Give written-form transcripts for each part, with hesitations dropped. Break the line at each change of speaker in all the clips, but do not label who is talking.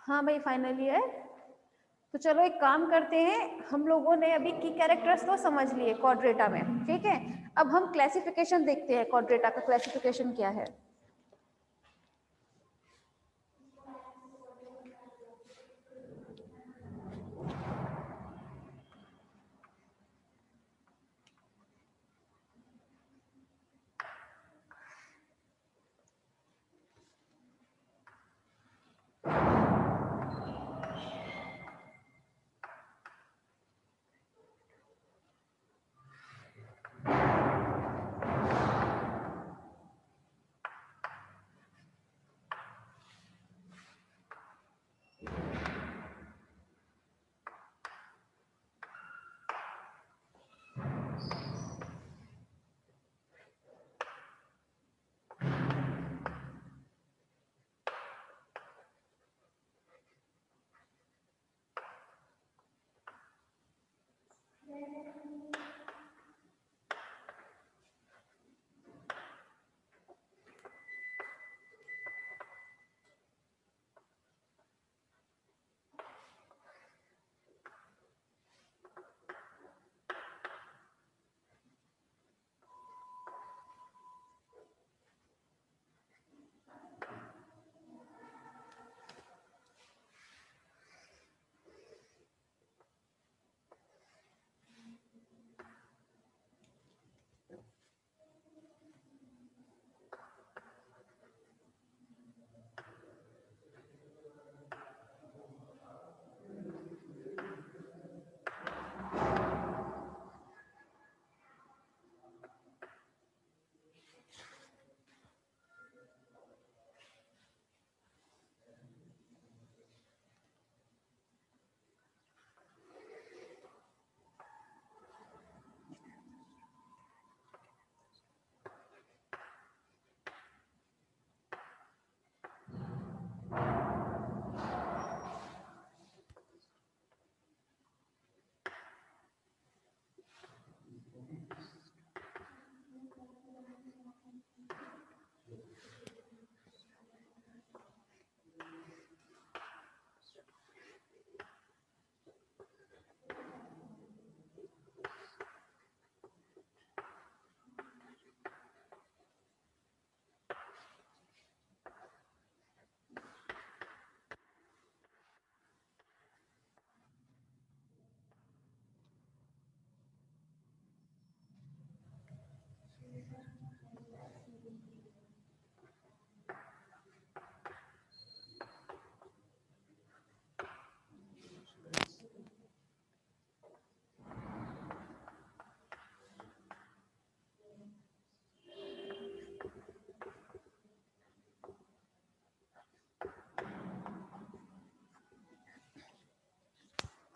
हाँ भाई final year. तो चलो एक काम करते हैं, हम लोगों ने अभी की कैरेक्टर्स तो समझ लिए क्वाड्रेटा में, ठीक है। अब हम क्लासिफिकेशन देखते हैं, क्वाड्रेटा का क्लासिफिकेशन क्या है।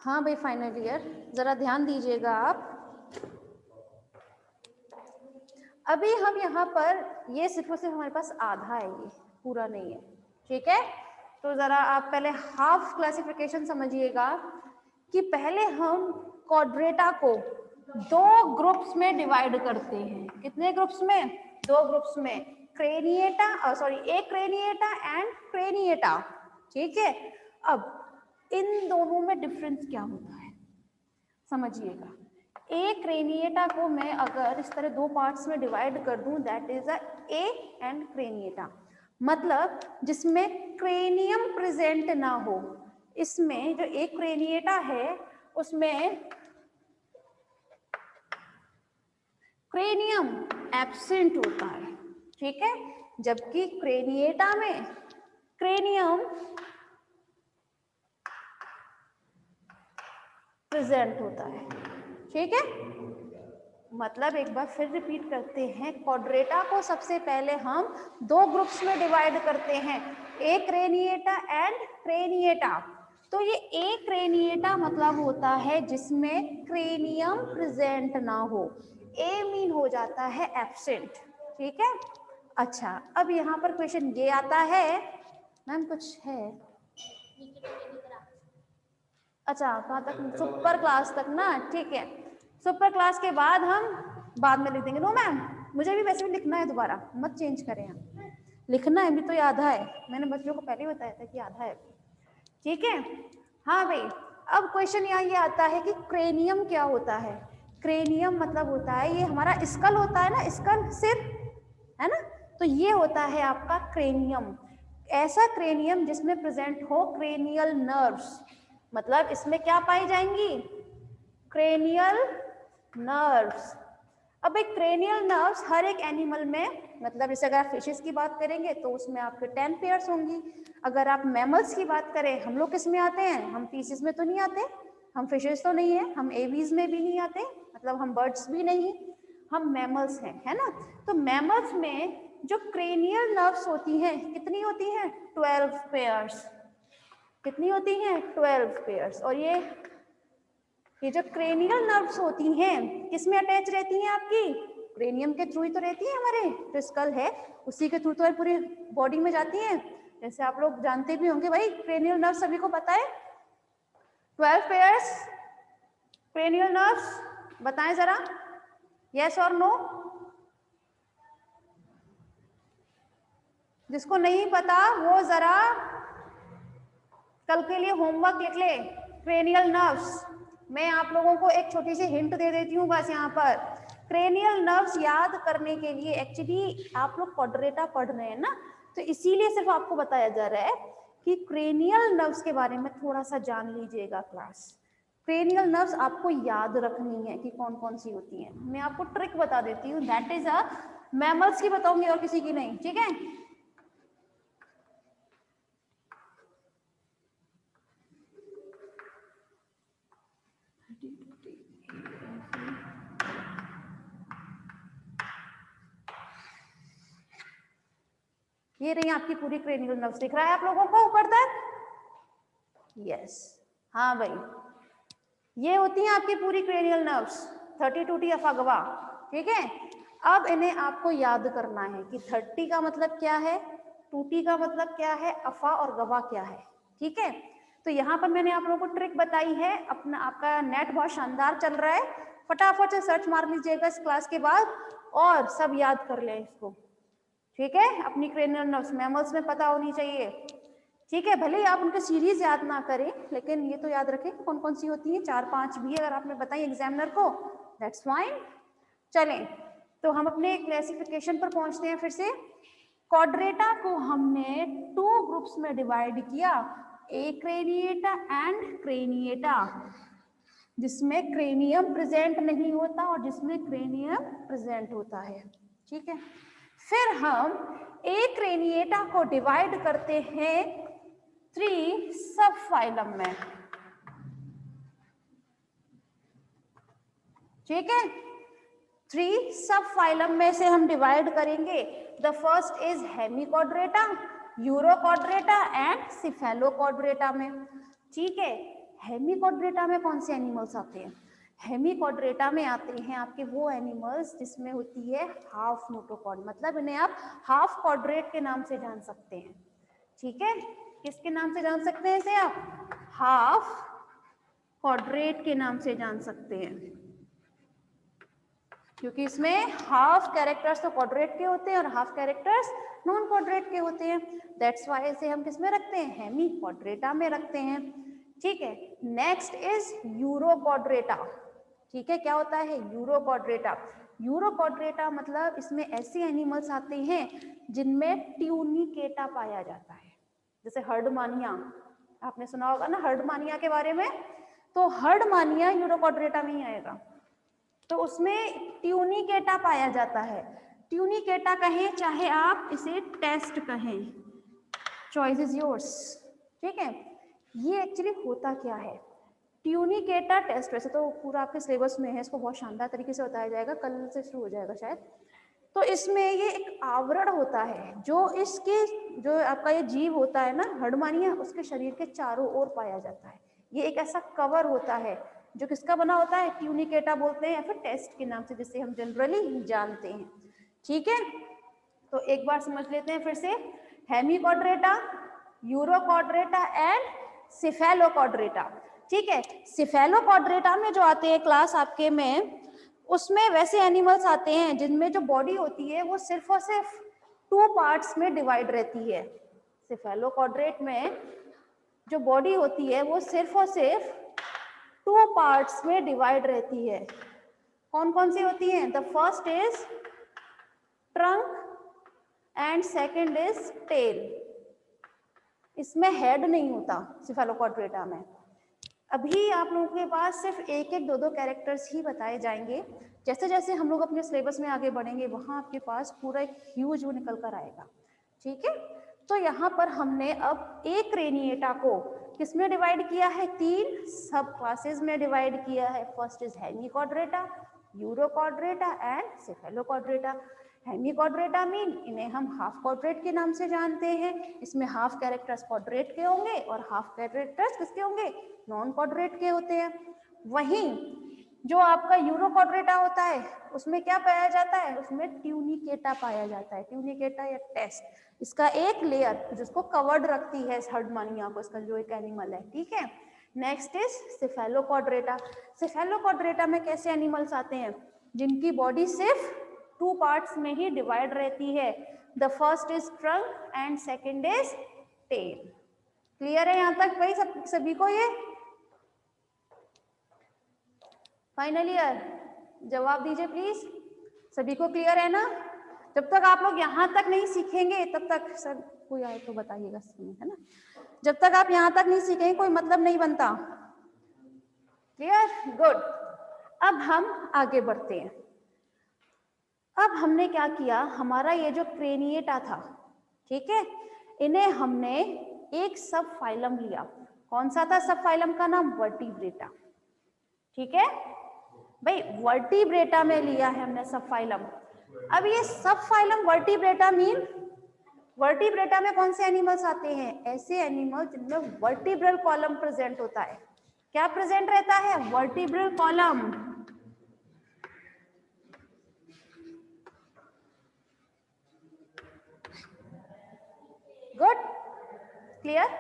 हाँ भाई फाइनल ईयर, जरा ध्यान दीजिएगा आप। अभी हम यहाँ पर ये सिर्फ और सिर्फ हमारे पास आधा है, ये पूरा नहीं है, ठीक है। तो जरा आप पहले हाफ क्लासिफिकेशन समझिएगा कि पहले हम क्वाड्रेटा को दो ग्रुप्स में डिवाइड करते हैं। कितने ग्रुप्स में? दो ग्रुप्स में, क्रेनिएटा सॉरी एक क्रेनिएटा एंड क्रेनिएटा, ठीक है। अब इन दोनों में डिफरेंस क्या होता है समझिएगा। एक क्रेनिएटा को मैं अगर इस तरह दो पार्ट्स में डिवाइड कर दूं, that is a A and craniata, मतलब जिसमें क्रेनियम प्रेजेंट ना हो। इसमें जो एक क्रेनिएटा है उसमें क्रेनियम एब्सेंट होता है, ठीक है, जबकि क्रेनिएटा में क्रेनियम प्रेजेंट होता है, ठीक है। मतलब एक बार फिर रिपीट करते हैं, क्वाड्रेटा को सबसे पहले हम दो ग्रुप्स में डिवाइड करते हैं, ए क्रेनिएटा एंड क्रेनिएटा। तो ये ए क्रेनिएटा मतलब होता है जिसमें क्रेनियम प्रेजेंट ना हो, ए मीन हो जाता है एब्सेंट, ठीक है। अच्छा, अब यहाँ पर क्वेश्चन ये आता है, मैम कुछ है? अच्छा, कहाँ तक? सुपर क्लास तक ना, ठीक है। सुपर क्लास के बाद हम बाद में लिख देंगे। नो मैम, मुझे भी वैसे भी लिखना है दोबारा, मत चेंज करें आप, लिखना है भी तो ये आधा है, मैंने बच्चों को पहले ही बताया था कि आधा है। ठीक है। हाँ भाई, अब क्वेश्चन यहाँ ये आता है कि क्रेनियम क्या होता है। क्रेनियम मतलब होता है, ये हमारा स्कल होता है ना, स्कल सिर, है ना, तो ये होता है आपका क्रेनियम। ऐसा क्रेनियम जिसमें प्रेजेंट हो क्रेनियल नर्व्स, मतलब इसमें क्या पाई जाएंगी, क्रेनियल नर्व्स। अब एक क्रेनियल नर्व्स हर एक एनिमल में, मतलब जैसे अगर आप फिशेस की बात करेंगे तो उसमें आपके 10 पेयर्स होंगी। अगर आप मैमल्स की बात करें, हम लोग किस में आते हैं, हम पीसेस में तो नहीं आते, हम फिशेस तो नहीं है, हम एवीज में भी नहीं आते, मतलब हम बर्ड्स भी नहीं, हम मैमल्स हैं, है ना। तो मैमल्स में जो क्रेनियल नर्व्स होती हैं कितनी होती हैं, 12 पेयर्स। कितनी होती हैं, 12 पेयर्स। और ये जो क्रेनियल नर्व्स होती हैं किसमें अटैच रहती हैं आपकी, क्रेनियम के थ्रू ही तो रहती है, हमारे जो स्कल है उसी के थ्रू तो पूरी बॉडी में जाती है। जैसे आप लोग जानते भी होंगे भाई, क्रेनियल नर्व सभी को पता है, 12 पेयर्स क्रेनियल नर्व्स, बताएं जरा, यस और नो। जिसको नहीं पता वो जरा कल के लिए होमवर्क लिख ले, क्रेनियल नर्व्स। मैं आप लोगों को एक छोटी सी हिंट दे देती हूँ बस यहाँ पर, क्रेनियल नर्व्स याद करने के लिए, एक्चुअली आप लोग क्वाड्रेटा पढ़ रहे हैं ना, तो इसीलिए सिर्फ आपको बताया जा रहा है कि क्रेनियल नर्व्स के बारे में थोड़ा सा जान लीजिएगा क्लास। क्रेनियल नर्व्स आपको याद रखनी है कि कौन कौन सी होती हैं। मैं आपको ट्रिक बता देती हूँ, दैट इज अ मैमल्स की बताऊंगी और किसी की नहीं, ठीक है। ये रही आपकी पूरी क्रेनियल नर्व्स, दिख रहा है आप लोगों को ऊपर तक, यस। हाँ भाई, ये होती हैं आपकी पूरी क्रेनियल नर्व्स, 32T अफा गवा, ठीक है। अब इन्हें आपको याद करना है कि 30 का मतलब क्या है, 2T का मतलब क्या है, अफा और गवा क्या है, ठीक है। तो यहाँ पर मैंने आप लोगों को ट्रिक बताई है, अपना आपका नेट बहुत शानदार चल रहा है, फटाफट से सर्च मार लीजिएगा इस क्लास के बाद और सब याद कर लें इसको, ठीक है। अपनी क्रेनियल नर्व्स मैमल्स में पता होनी चाहिए, ठीक है। भले ही आप उनके सीरीज याद ना करें, लेकिन ये तो याद रखें कि कौन कौन सी होती हैं, 4-5 भी अगर आपने बताई एग्जामिनर को, दैट्स फाइन। चलें, तो हम अपने क्लासिफिकेशन पर पहुंचते हैं फिर से। क्वाड्रेटा को हमने 2 ग्रुप्स में डिवाइड किया, एक्रेनिएटा एंड क्रेनिएटा, जिसमें क्रेनियम प्रेजेंट नहीं होता और जिसमें क्रेनियम प्रेजेंट होता है, ठीक है। फिर हम एक्रेनिएटा को डिवाइड करते हैं 3 सब फाइलम में, ठीक है। 3 सब फाइलम में से हम डिवाइड करेंगे। The first is hemichordata, urochordata and सिफेलोक्वाड्रेटा में, ठीक है। हेमिक्वाड्रेटा में कौन से एनिमल्स आते हैं, हेमिक्वाड्रेटा में आते हैं आपके वो एनिमल्स जिसमें होती है हाफ नोटोकॉड, मतलब इन्हें आप हाफ क्वाड्रेट के नाम से जान सकते हैं, ठीक है। किसके नाम से जान सकते हैं इसे आप, हाफ क्वाड्रेट के नाम से जान सकते हैं, क्योंकि इसमें हाफ कैरेक्टर्स तो क्वाड्रेट के होते हैं और हाफ कैरेक्टर्स नॉन क्वाड्रेट के होते हैं, दैट्स व्हाई इसे हम किस में रखते हैं, हेमी क्वाड्रेटा में रखते हैं, ठीक है। नेक्स्ट इज यूरोक्वाड्रेटा, ठीक है। क्या होता है यूरोक्वाड्रेटा, यूरोक्वाड्रेटा मतलब इसमें ऐसे एनिमल्स आते हैं जिनमें ट्यूनिकेटा पाया जाता है, जैसे हर्डमानिया, आपने सुना होगा ना हर्डमानिया के बारे में, तो हर्डमानिया यूरोक्वाड्रेटा में ही आएगा, तो उसमें ट्यूनिकेटा पाया जाता है। ट्यूनिकेटा कहें चाहे आप इसे टेस्ट कहें, चॉइस इज योर्स, ठीक है। ये एक्चुअली होता क्या है, ट्यूनिकेटा टेस्ट, वैसे तो पूरा आपके सिलेबस में है, इसको बहुत शानदार तरीके से बताया जाएगा, कल से शुरू हो जाएगा शायद। तो इसमें ये एक आवरण होता है जो इसके, जो आपका ये जीव होता है ना हर्डमानिया, उसके शरीर के चारों ओर पाया जाता है। ये एक ऐसा कवर होता है जो किसका बना होता है, ट्यूनिकेटा बोलते हैं या फिर टेस्ट के नाम से जिसे हम जनरली जानते हैं, ठीक है। तो एक बार समझ लेते हैं फिर से, हेमिक्वाड्रेटा, यूरोक्वाड्रेटा एंड सिफेलोक्वाड्रेटा, ठीक है। सिफेलोक्वाड्रेटा में जो आते हैं क्लास आपके में, उसमें वैसे एनिमल्स आते हैं जिनमें जो बॉडी होती है वो सिर्फ और सिर्फ 2 पार्ट्स में डिवाइड रहती है। सिफेलोक्वाड्रेट में जो बॉडी होती है वो सिर्फ और सिर्फ 2 पार्ट्स में डिवाइड रहती है। कौन कौन सी होती हैं? The first is trunk and second is tail. इसमें हेड नहीं होता सिफेलोक्वाड्रेटा में। अभी आप लोगों के पास सिर्फ एक एक दो दो कैरेक्टर्स ही बताए जाएंगे। जैसे जैसे हम लोग अपने सिलेबस में आगे बढ़ेंगे वहां आपके पास पूरा एक ह्यूज वो निकल कर आएगा, ठीक है। तो यहाँ पर हमने अब एक क्रेनिएटा को किसमें डिवाइड किया है? 3 सब क्लासेस में डिवाइड किया है। First is hemichordata, urochordata and cephalochordata. Hemichordata mean इन्हें हम हाफ क्वाड्रेट के नाम से जानते हैं। इसमें हाफ कैरेक्टर्स क्वाड्रेट के होंगे और हाफ कैरेक्टर्स किसके होंगे? नॉन क्वाड्रेट के होते हैं। वहीं जो आपका यूरोक्वाड्रेटा होता है उसमें क्या पाया जाता है? उसमें ट्यूनिकेटा पाया जाता है। ट्यूनिकेटा या टेस्ट, इसका एक लेयर जिसको कवर्ड रखती है हर्डमानिया को, इसका जो एक एनिमल है, ठीक है। Next is cephalochordata. सेफेलोक्वाड्रेटा में कैसे एनिमल्स आते हैं? जिनकी बॉडी सिर्फ 2 पार्ट्स में ही डिवाइड रहती है। The first is trunk and second is tail. Clear है यहाँ तक भाई सभी को? ये फाइनल ईयर जवाब दीजिए प्लीज। सभी को क्लियर है ना? जब तक आप लोग यहाँ तक नहीं सीखेंगे तब तक, सर कोई आए तो बताइएगा, है ना। जब तक आप यहाँ तक नहीं सीखेंगे कोई मतलब नहीं बनता। क्लियर? गुड। अब हम आगे बढ़ते हैं। अब हमने क्या किया, हमारा ये जो क्रेनिएटा था, ठीक है, इन्हें हमने एक सब फाइलम लिया। कौन सा था सब फाइलम का नाम? वर्टिब्रेटा, ठीक है भाई। वर्टिब्रेटा में लिया है हमने सब फाइलम। अब ये सब फाइलम वर्टिब्रेटा मीन, वर्टिब्रेटा में कौन से एनिमल्स आते हैं? ऐसे एनिमल जिनमें वर्टिब्रल कॉलम प्रेजेंट होता है। क्या प्रेजेंट रहता है? Vertebral column. Good, clear.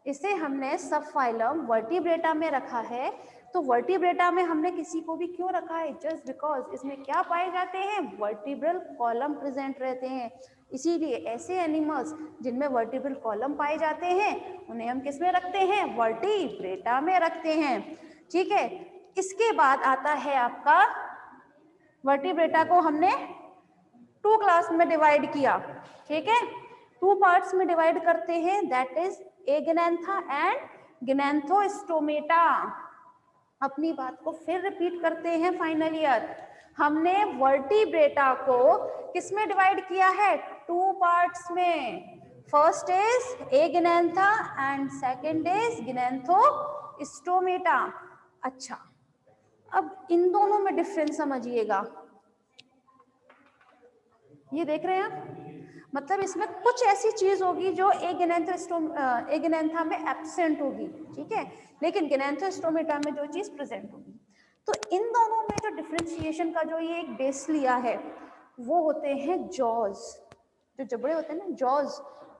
इसे हमने सब फाइलम वर्टिब्रेटा में रखा है। तो वर्टिब्रेटा में हमने किसी को भी क्यों रखा है? जस्ट बिकॉज इसमें क्या पाए जाते हैं? वर्टिब्रल कॉलम प्रेजेंट रहते हैं। इसीलिए ऐसे एनिमल्स जिनमें वर्टिब्रल कॉलम पाए जाते हैं उन्हें हम किस में रखते हैं? वर्टिब्रेटा में रखते हैं, ठीक है। इसके बाद आता है आपका, वर्टिब्रेटा को हमने 2 क्लास में डिवाइड किया, ठीक है। 2 पार्ट्स में डिवाइड करते हैं, दैट इज एगेनेंथा एंड गिनेंथोस्टोमेटा। अपनी बात को फिर रिपीट करते हैं फाइनल ईयर। हमने वर्टिब्रेटा को किसमें डिवाइड किया है? 2 पार्ट्स में। First is agnatha and second is gnathostomata. अच्छा, अब इन दोनों में डिफरेंस समझिएगा। ये देख रहे हैं आप? मतलब इसमें कुछ ऐसी चीज होगी जो एगेनेंथा में एब्सेंट होगी, ठीक है, लेकिन गिनेंथोस्टोमेटा में जो चीज प्रेजेंट होगी। तो इन दोनों में जो डिफरेंशिएशन का जो ये एक बेस लिया है वो होते हैं जॉज, जो जबड़े होते हैं ना, जॉज।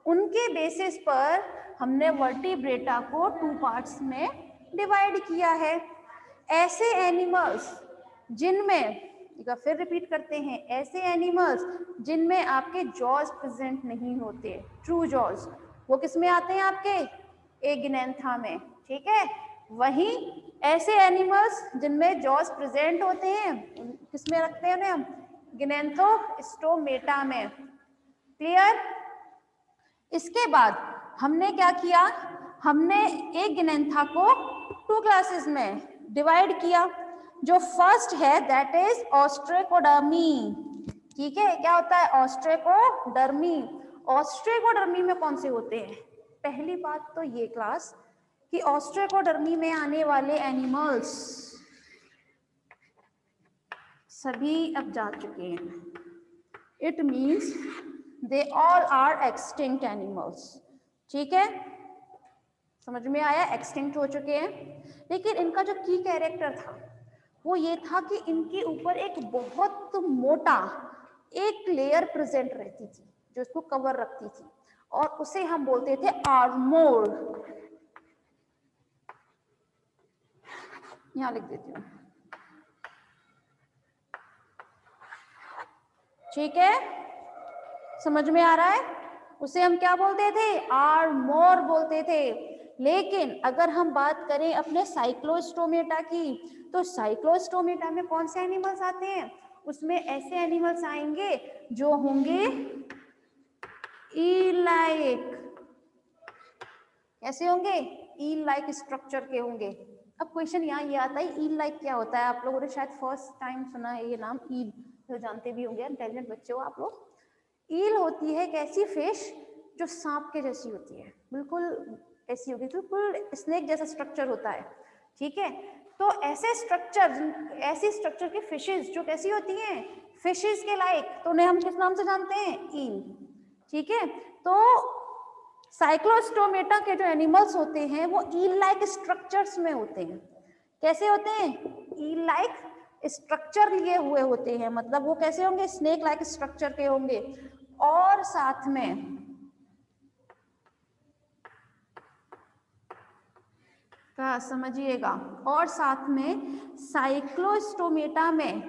उनके बेसिस पर हमने वर्टिब्रेटा को 2 पार्ट्स में डिवाइड किया है। ऐसे एनिमल्स जिनमें, फिर रिपीट करते हैं, ऐसे एनिमल्स जिनमें आपके जॉज प्रेजेंट नहीं होते, ट्रू जॉज, वो किस में आते हैं? आपके एगेनेंथा में, ठीक है। वहीं ऐसे एनिमल्स जिनमें जॉज प्रेजेंट होते हैं किस में रखते हैं उन्हें हम? गिनेंथोस्टोमेटा में। क्लियर? इसके बाद हमने क्या किया, हमने एगेनेंथा को 2 क्लासेस में डिवाइड किया। जो फर्स्ट है दैट इज ऑस्ट्रेकोडर्मी, ठीक है। क्या होता है? ऑस्ट्रेकोडर्मी। ऑस्ट्रेकोडर्मी में कौन से होते हैं? पहली बात तो ये क्लास कि ऑस्ट्रेकोडर्मी में आने वाले एनिमल्स सभी अब जा चुके हैं। It means they all are extinct animals, ठीक है, समझ में आया? एक्सटिंक्ट हो चुके हैं। लेकिन इनका जो की कैरेक्टर था वो ये था कि इनके ऊपर एक बहुत मोटा एक लेयर प्रेजेंट रहती थी जो इसको कवर रखती थी, और उसे हम बोलते थे आर्मोर। यहां लिख देती हूँ, ठीक है, समझ में आ रहा है? उसे हम क्या बोलते थे? आर्मोर बोलते थे। लेकिन अगर हम बात करें अपने साइक्लोस्टोमेटा की, तो साइक्लोस्टोमेटा में कौन से एनिमल्स आते हैं? उसमें ऐसे एनिमल्स आएंगे जो होंगे ई लाइक। कैसे होंगे? ई लाइक स्ट्रक्चर के होंगे। अब क्वेश्चन यहाँ ये आता है, ई लाइक क्या होता है? आप लोगों ने शायद फर्स्ट टाइम सुना है ये नाम, ईल, तो जानते भी होंगे, इंटेलिजेंट बच्चे हो आप लोग। ईल होती है एक ऐसी फिश जो सांप के जैसी होती है, बिल्कुल ऐसी होगी, बिल्कुल स्नेक जैसा स्ट्रक्चर होता है, ठीक है। तो ऐसे स्ट्रक्चर की फिशेस जो कैसी होती हैं? फिशेस के लाइक, तो उन्हें हम किस नाम से जानते हैं? ईल, ठीक है। तो साइक्लोस्टोमेटा के जो एनिमल्स होते हैं वो ईल लाइक स्ट्रक्चर्स में होते हैं। कैसे होते हैं? ईल लाइक स्ट्रक्चर लिए हुए होते हैं, मतलब वो कैसे होंगे? स्नेक लाइक स्ट्रक्चर के होंगे। और साथ में क्या समझिएगा, और साथ में साइक्लोस्टोमेटा में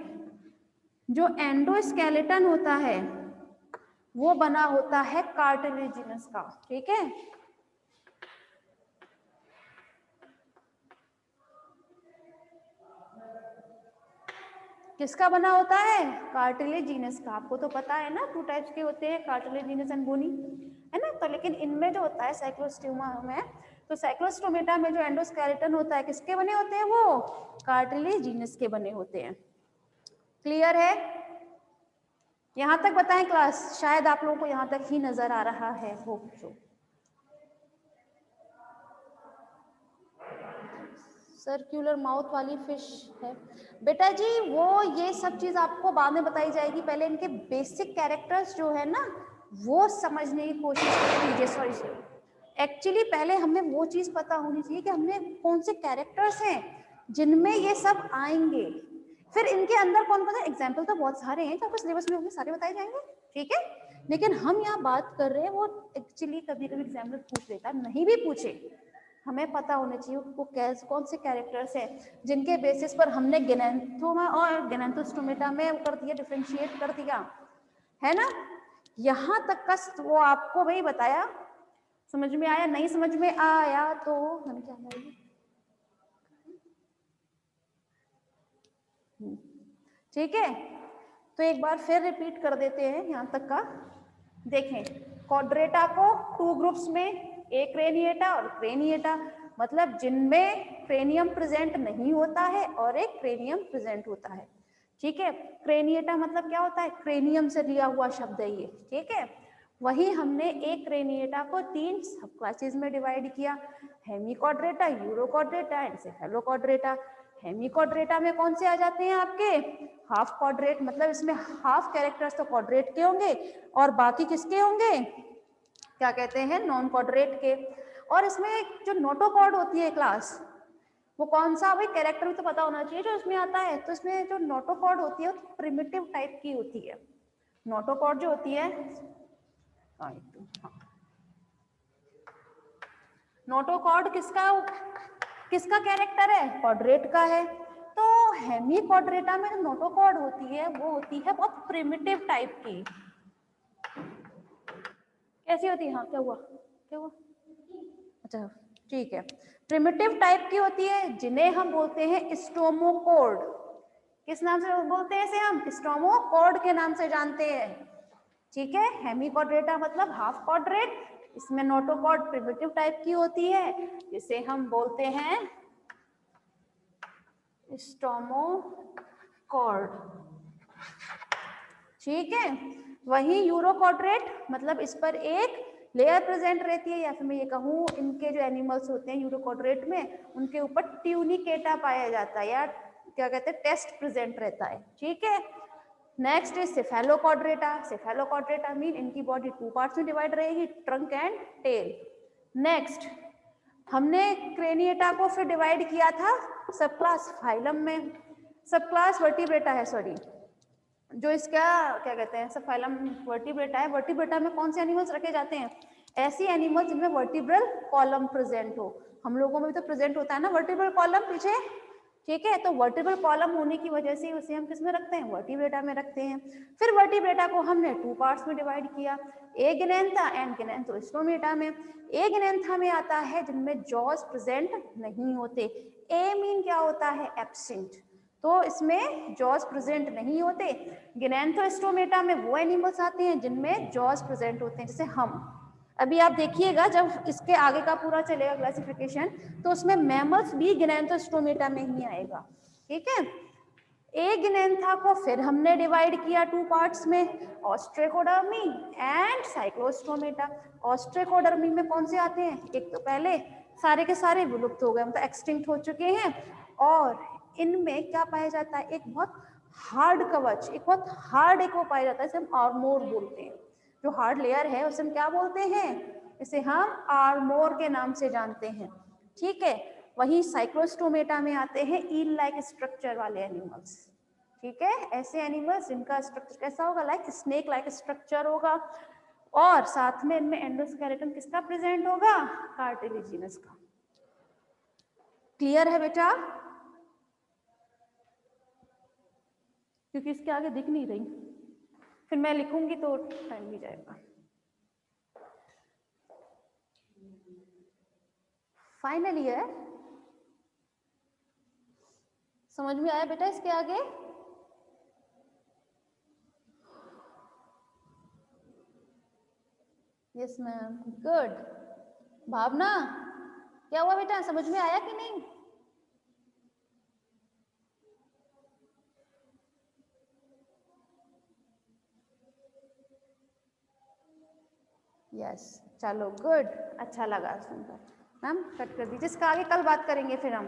जो एंडोस्केलेटन होता है वो बना होता है कार्टिलेजिनस का, ठीक है। किसका बना होता है? कार्टिलेजिनस का। आपको तो पता है ना, 2 टाइप्स के होते हैं, कार्टिलेजिनस एंड बोनी, है ना। तो लेकिन इनमें जो होता है साइक्लोस्टोमा में, तो साइक्लोस्टोमेटा में जो एंडोस्केलेटन होता है किसके बने होते हैं? वो कार्टिलेजिनस के बने होते हैं। क्लियर है? यहां तक बताएं क्लास? शायद आप लोगों को यहां तक ही नजर आ रहा है। Hope so. सर्कुलर माउथ वाली फिश है बेटा जी, वो ये सब चीज आपको बाद में बताई जाएगी। पहले इनके बेसिक कैरेक्टर्स जो है ना वो समझने की कोशिश कीजिए। सॉरी, एक्चुअली पहले हमें वो चीज पता होनी चाहिए कि हमें कौन से कैरेक्टर्स हैं जिनमें ये सब आएंगे, फिर इनके अंदर कौन कौन से एग्जाम्पल तो बहुत सारे हैं जो आपको सिलेबस में सारे बताए जाएंगे, ठीक है। लेकिन हम यहाँ बात कर रहे हैं वो एक्चुअली कभी कभी एग्जाम्पल पूछ लेता है, नहीं भी पूछे हमें पता होना चाहिए वो कौन से कैरेक्टर्स हैं जिनके बेसिस पर हमने गिनेंथोमा और गिनेंथोस्टोमेटा में कर दिया, डिफरेंशिएट कर दिया, है ना। यहाँ तक का वो आपको भाई बताया, समझ में आया? नहीं समझ में आया तो हम क्या करेंगे? ठीक है, तो एक बार फिर रिपीट कर देते हैं यहाँ तक का। देखें, क्वाड्रेटा को 2 ग्रुप्स में, एक क्रेनिएटा और क्रेनिएटा, मतलब जिनमें क्रेनियम प्रेजेंट नहीं होता है और एक क्रेनियम प्रेजेंट होता है, ठीक है। क्रेनिएटा मतलब क्या होता है? क्रेनियम से लिया हुआ शब्द है ये, ठीक है। वही हमने एक क्रेनिएटा को 3 सब क्लासेस में डिवाइड किया, हेमिक्वाड्रेटा, यूरोक्वाड्रेटा एंड सेफेलोक्वाड्रेटा। हेमिक्वाड्रेटा में कौन से आ जाते हैं आपके? हाफ क्वाड्रेट, मतलब इसमें हाफ कैरेक्टर्स तो क्वाड्रेट के होंगे और बाकी किसके होंगे? क्या कहते हैं? नॉन क्वाड्रेट के। और इसमें जो नोटोकॉर्ड होती है क्लास, वो कौन सा? भाई कैरेक्टर भी तो पता होना चाहिए जो इसमें आता है। तो इसमें जो नोटोकॉर्ड होती है वो प्रिमिटिव टाइप की होती है। नोटोकॉर्ड जो होती है, नोटोकॉर्ड किसका कैरेक्टर है? क्वाड्रेट का है। तो हेमिक्वाड्रेटा में जो नोटोकॉर्ड होती है वो होती है बहुत प्रिमिटिव टाइप की। कैसी होती है? हाँ, क्या हुआ? अच्छा, ठीक है, प्रिमिटिव टाइप की होती है, जिन्हें हम बोलते हैं स्टोमोकॉर्ड। किस नाम से बोलते हैं इसे? हम स्टोमोकॉर्ड के नाम से जानते हैं, ठीक है। हेमिक्वाड्रेटा मतलब हाफ क्वाड्रेट, इसमें नोटोकॉर्ड प्रिमिटिव टाइप की होती है, जिसे हम बोलते हैं स्टोमोकॉर्ड, ठीक है। वही यूरोक्वाड्रेट मतलब इस पर एक लेयर प्रेजेंट रहती है, या फिर मैं ये कहूँ इनके जो एनिमल्स होते हैं यूरोक्वाड्रेट में, उनके ऊपर ट्यूनिकेटा पाया जाता है या क्या कहते हैं टेस्ट प्रेजेंट रहता है, ठीक है। Next is cephalochordata. Cephalochordata mean इनकी बॉडी 2 पार्ट्स में डिवाइड रहेगी, ट्रंक एंड टेल। नेक्स्ट हमने क्रेनिएटा को फिर डिवाइड किया था सब क्लास फाइलम में, सब क्लास वर्टिब्रेटा है, सॉरी, जो इसका क्या कहते हैं सब फाइलम वर्टिब्रेटा है। वर्टिब्रेटा में कौन से एनिमल्स रखे जाते हैं? ऐसी एनिमल्स जिनमें वर्टिब्रल कॉलम प्रेजेंट हो। हम लोगों में भी तो प्रेजेंट होता है ना वर्टिब्रल कॉलम पीछे, ठीक है, तो वर्टिब्रल कॉलम होने की वजह से उसे हम किस में रखते हैं, वर्टिब्रेटा में रखते हैं। फिर वर्टिब्रेटा को हमने 2 पार्ट्स में डिवाइड किया, ए गिनेंथा एंड गिनेंथोस्टोमेटा में। ए गिनेंथा में आता है जिनमें जॉज प्रेजेंट नहीं होते, ए मीन क्या होता है, एब्सेंट, तो इसमें जॉज प्रेजेंट नहीं होते। गिनेंथोस्टोमेटा में वो एनिमल्स आते हैं जिनमें जॉज प्रेजेंट होते हैं, जैसे हम। अभी आप देखिएगा जब इसके आगे का पूरा चलेगा क्लासिफिकेशन, तो उसमें मैमल्स भी गिनेंथोस्टोमेटा में ही आएगा। ठीक है, ए गिनेंथा को फिर हमने डिवाइड किया 2 पार्ट्स में, ऑस्ट्रेकोडर्मी एंड साइक्लोस्टोमेटा। ऑस्ट्रेकोडर्मी में कौन से आते हैं, एक तो पहले सारे के सारे विलुप्त हो गए, मतलब एक्सटिंक्ट हो चुके हैं, और इनमें क्या पाया जाता है, एक बहुत हार्ड कवच, एक बहुत हार्ड एक वो पाया जाता है, इसे हम आर्मोर बोलते हैं। जो हार्ड लेयर है उसे हम क्या बोलते हैं, इसे हम आर्मोर के नाम से जानते हैं। ठीक है, वही साइक्लोस्टोमेटा में आते हैं ईल लाइक स्ट्रक्चर वाले एनिमल्स। ठीक है, ऐसे एनिमल्स जिनका स्ट्रक्चर कैसा होगा, लाइक स्नेक लाइक स्ट्रक्चर होगा, और साथ में इनमें एंडोस्केलेटन किसका प्रेजेंट होगा, कार्टिलेजिनस का। क्लियर है बेटा, क्योंकि इसके आगे दिख नहीं रही, फिर मैं लिखूंगी तो टाइम भी जाएगा। फाइनल ईयर, समझ में आया बेटा इसके आगे? Yes ma'am, good. भावना, क्या हुआ बेटा, समझ में आया कि नहीं? यस, चलो गुड, अच्छा लगा सुनकर। मैम कट कर दीजिए, इसका आगे कल बात करेंगे फिर हम।